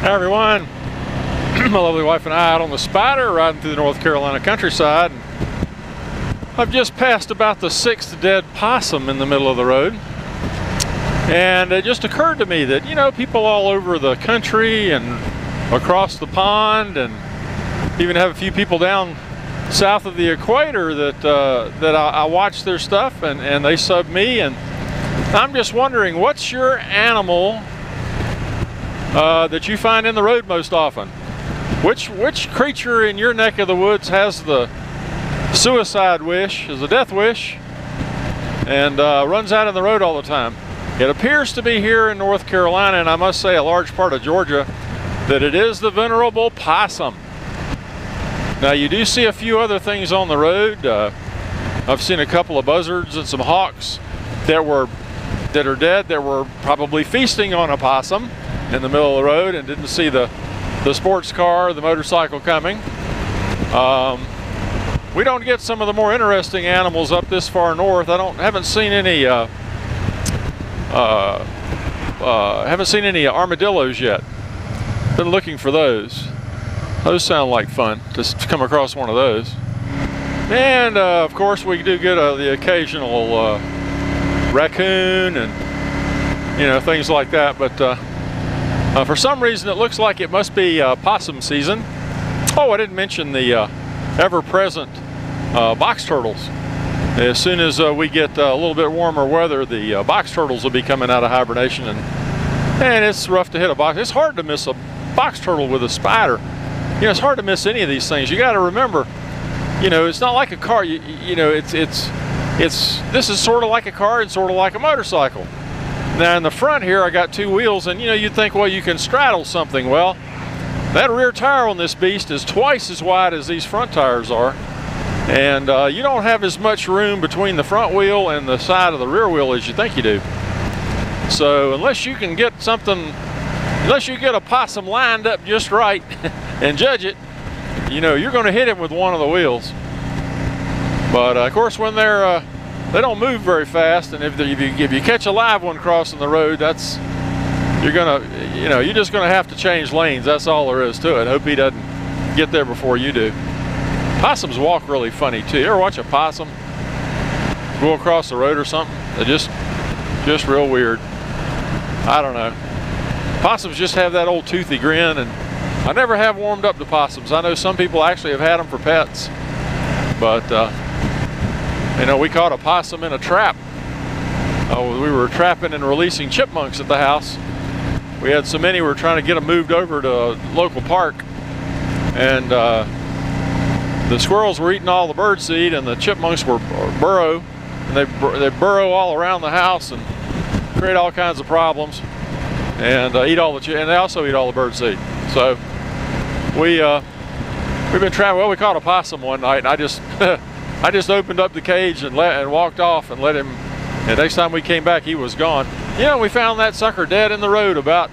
Hi everyone, my lovely wife and I out on the Spider riding through the North Carolina countryside. I've just passed about the 6th dead possum in the middle of the road, and it just occurred to me that, you know, people all over the country and across the pond, and even have a few people down south of the equator that I watch their stuff and they sub me, and I'm just wondering, what's your animal that you find in the road most often? Which creature in your neck of the woods has the suicide wish, is a death wish, and runs out in the road all the time? It appears to be here in North Carolina, and I must say a large part of Georgia, that it is the venerable possum. Now you do see a few other things on the road. I've seen a couple of buzzards and some hawks that are dead, that were probably feasting on a possum in the middle of the road and didn't see the sports car or the motorcycle coming. We don't get some of the more interesting animals up this far north. Haven't seen any armadillos yet. Been looking for those. Those sound like fun to come across one of those. And of course we do get the occasional raccoon and, you know, things like that, but for some reason it looks like it must be possum season. Oh, I didn't mention the ever-present box turtles. As soon as we get a little bit warmer weather, the box turtles will be coming out of hibernation, and it's rough to hit a box. It's hard to miss a box turtle with a spider. You know, it's hard to miss any of these things. You got to remember, you know, it's not like a car. You know, this is sort of like a car and sort of like a motorcycle. Now in the front here, I got two wheels, and you know, you'd think, well, you can straddle something. Well, that rear tire on this beast is twice as wide as these front tires are, and you don't have as much room between the front wheel and the side of the rear wheel as you think you do. So unless you can get unless you get a possum lined up just right and judge it, you know, you're going to hit him with one of the wheels. But of course, when they don't move very fast, and if you catch a live one crossing the road, you're just gonna have to change lanes. That's all there is to it. Hope he doesn't get there before you do. Possums walk really funny too. You ever watch a possum go across the road or something? They're just real weird. I don't know. Possums just have that old toothy grin, and I never have warmed up to possums. I know some people actually have had them for pets, but you know, we caught a possum in a trap. We were trapping and releasing chipmunks at the house. We had so many, we were trying to get them moved over to a local park, and the squirrels were eating all the bird seed, and the chipmunks were burrow, and they burrow all around the house and create all kinds of problems, and and they also eat all the bird seed. So we've been traveling. Well, we caught a possum one night, and I just opened up the cage and walked off and let him. And next time we came back, he was gone. You know, we found that sucker dead in the road about,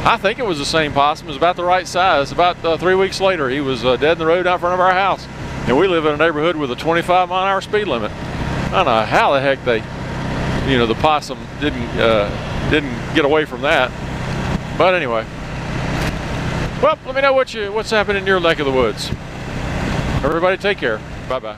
I think it was the same possum. It was about the right size. About 3 weeks later, he was dead in the road out front of our house. And we live in a neighborhood with a 25-mile-an-hour speed limit. I don't know how the heck the possum didn't get away from that. But anyway, well, let me know what's happening in your neck of the woods. Everybody take care. Bye-bye.